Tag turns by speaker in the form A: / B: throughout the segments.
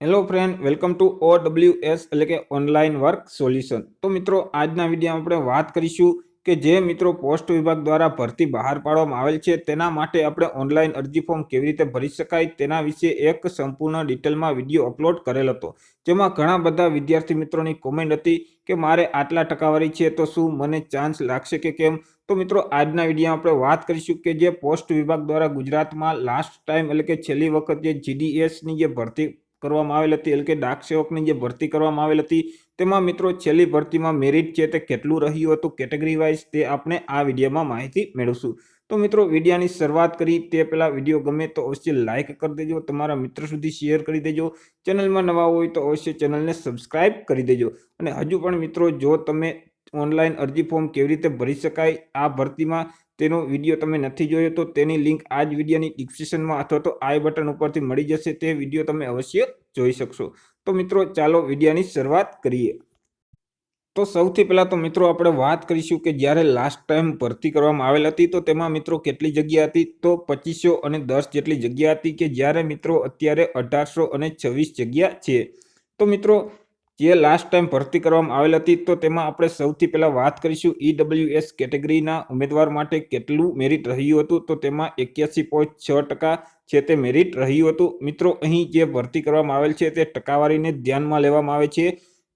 A: Hello friend, welcome to OWS એટલે કે online work solution. તો મિત્રો, આજના વિડીયોમાં આપણે વાત કરીશું કે જે મિત્રો પોસ્ટ વિભાગ દ્વારા ભરતી બહાર પાડવામાં આવેલ છે તેના માટે આપણે ઓનલાઈન અરજી ફોર્મ કેવી રીતે ભરી શકાય તેના વિશે એક સંપૂર્ણ ડિટેલમાં વિડીયો અપલોડ કરેલ હતો, જેમાં ઘણા બધા વિદ્યાર્થી મિત્રોની કોમેન્ટ હતી કે મારે આટલા ટકાવારી છે તો શું મને ચાન્સ લાગશે કે કેમ। તો મિત્રો, આજના વિડીયોમાં આપણે વાત કરીશું કે જે પોસ્ટ વિભાગ દ્વારા ગુજરાતમાં લાસ્ટ ટાઈમ એટલે કે છેલ્લી વખત જે GDSની જે ભરતી કરવામાં આવેલ હતી એટલે કે ડાક સેવકની જે ભરતી કરવામાં આવેલ હતી તેમાં મિત્રો છેલ્લી ભરતીમાં મેરિટ છે તે કેટલું રહ્યું હતું કેટેગરી વાઇઝ તે આપણે આ વિડીયોમાં માહિતી મેળવશું। તો મિત્રો, વિડીયોની શરૂઆત કરી તે પહેલા વિડીયો ગમે તો અવશ્ય લાઇક કરી દેજો, તમારા મિત્ર સુધી શેર કરી દેજો, ચેનલમાં નવા હોય તો અવશ્ય ચેનલને સબસ્ક્રાઇબ કરી દેજો। અને હજુ પણ મિત્રો, જો તમે ઓનલાઈન અરજી ફોર્મ કેવી રીતે ભરી શકાય આ ભરતીમાં તેનો વિડીયો તમે નથી જોયો તો તેની લિંક આ જ વિડીયોની ડિસ્ક્રિપ્શનમાં અથવા તો આઈ બટન ઉપરથી મળી જશે, તે વિડીયો તમે અવશ્ય જોઈ શકશો। તો મિત્રો, ચાલો વિડીયોની શરૂઆત કરીએ। તો સૌથી પહેલા તો મિત્રો આપણે વાત કરીશું કે જ્યારે લાસ્ટ ટાઈમ ભરતી કરવામાં આવેલ હતી તો તેમાં મિત્રો કેટલી જગ્યા હતી, તો 2510 જેટલી જગ્યા હતી કે જ્યારે મિત્રો અત્યારે 1826 જગ્યા છે। તો મિત્રો, જે લાસ્ટ ટાઈમ ભરતી કરવામાં આવેલ હતી તો તેમાં આપણે સૌથી પહેલા વાત કરીશું EWS કેટેગરીના ઉમેદવાર માટે કેટલું મેરિટ રહ્યું હતું, તો તેમાં 81.6% છે તે મેરિટ રહ્યું હતું। મિત્રો, અહીં જે ભરતી કરવામાં આવેલ છે તે ટકાવારીને ધ્યાનમાં લેવામાં આવે છે।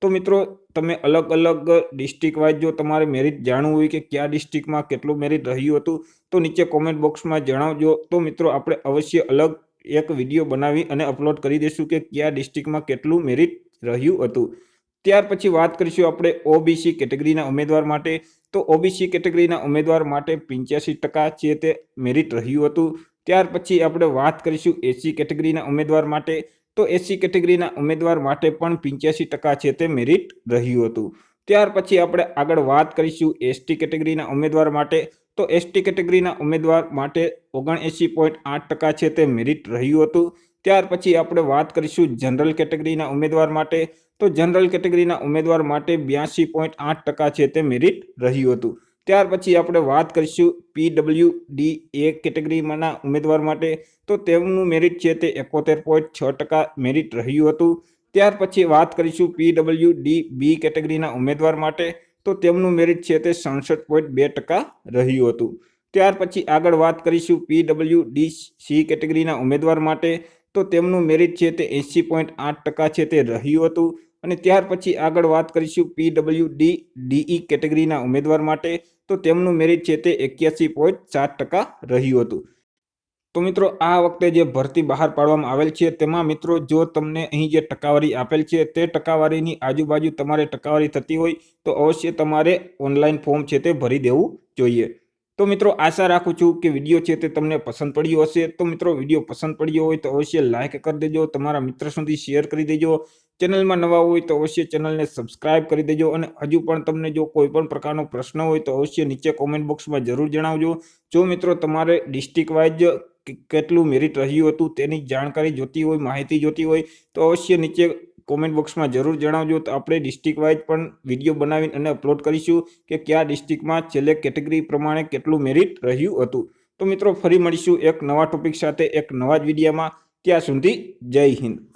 A: તો મિત્રો, તમે અલગ અલગ ડિસ્ટ્રિક્ટ વાઇઝ જો તમારે મેરિટ જાણવું હોય કે કયા ડિસ્ટ્રિક્ટમાં કેટલું મેરિટ રહ્યું હતું તો નીચે કોમેન્ટ બોક્સમાં જણાવજો। તો મિત્રો, આપણે અવશ્ય અલગ એક વિડીયો બનાવી અને અપલોડ કરી દઈશું કે કયા ડિસ્ટ્રિક્ટમાં કેટલું મેરિટ રહ્યું હતું। ત્યાર પછી વાત કરીશું આપણે OBC કેટેગરીના ઉમેદવાર માટે। તો OBC કેટેગરીના ઉમેદવાર માટે 85% છે તે મેરિટ રહ્યું હતું। ત્યાર પછી આપણે વાત કરીશું SC કેટેગરીના ઉમેદવાર માટે। તો SC કેટેગરીના ઉમેદવાર માટે પણ 85% છે તે મેરિટ રહ્યું હતું। ત્યાર પછી આપણે આગળ વાત કરીશું ST કેટેગરીના ઉમેદવાર માટે। તો ST કેટેગરીના ઉમેદવાર માટે 79.8% છે તે મેરિટ રહ્યું હતું। ત્યાર પછી આપણે વાત કરીશું જનરલ કેટેગરીના ઉમેદવાર માટે। તો જનરલ કેટેગરીના ઉમેદવાર માટે 82.8% છે તે મેરિટ રહ્યું હતું। ત્યાર પછી આપણે વાત કરીશું PWD કેટેગરીના ઉમેદવાર માટે। તો તેમનું મેરિટ છે તે 71.6% મેરિટ રહ્યું હતું। ત્યાર પછી વાત કરીશું PWD કેટેગરીના ઉમેદવાર માટે। તો તેમનું મેરિટ છે તે 67.2% રહ્યું હતું। ત્યાર પછી આગળ વાત કરીશું PWD કેટેગરીના ઉમેદવાર માટે। તો તેમનું મેરિટ છે તે 80.8% છે તે રહ્યું હતું। અને ત્યાર પછી આગળ વાત કરીશું PWD કેટેગરીના ઉમેદવાર માટે। તો તેમનું મેરિટ છે તે 81.7% રહ્યું હતું। તો મિત્રો, આ વખતે જે ભરતી બહાર પાડવામાં આવેલ છે તેમાં મિત્રો જો તમને અહીં જે ટકાવારી આપેલ છે તે ટકાવારીની આજુબાજુ તમારે ટકાવારી થતી હોય તો અવશ્ય તમારે ઓનલાઈન ફોર્મ છે તે ભરી દેવું જોઈએ। તો મિત્રો, આશા રાખું છું કે વિડીયો છે તે તમને પસંદ પડ્યો હશે। તો મિત્રો, વિડીયો પસંદ પડ્યો હોય તો અવશ્ય લાઇક કરી દેજો, તમારા મિત્ર સુધી શેર કરી દેજો, ચેનલમાં નવા હોય તો અવશ્ય ચેનલને સબસ્ક્રાઇબ કરી દેજો। અને હજુ પણ તમને જો કોઈ પણ પ્રકારનો પ્રશ્ન હોય તો અવશ્ય નીચે કોમેન્ટ બોક્સમાં જરૂર જણાવજો। જો મિત્રો તમારે ડિસ્ટ્રિક્ટ વાઇઝ કેટલું મેરિટ રહ્યું હતું તેની જાણકારી જોતી હોય, માહિતી જોતી હોય તો અવશ્ય નીચે કોમેન્ટ બોક્સમાં જરૂર જણાવજો। તો આપણે ડિસ્ટ્રિક્ટ વાઇઝ પણ વિડીયો બનાવીને અને અપલોડ કરીશું કે કયા ડિસ્ટ્રિક્ટમાં છેલ્લે કેટેગરી પ્રમાણે કેટલું મેરિટ રહ્યું હતું। તો મિત્રો, ફરી મળીશું એક નવા ટોપિક સાથે એક નવા જ વિડીયોમાં। ત્યાં સુધી જય હિન્દ।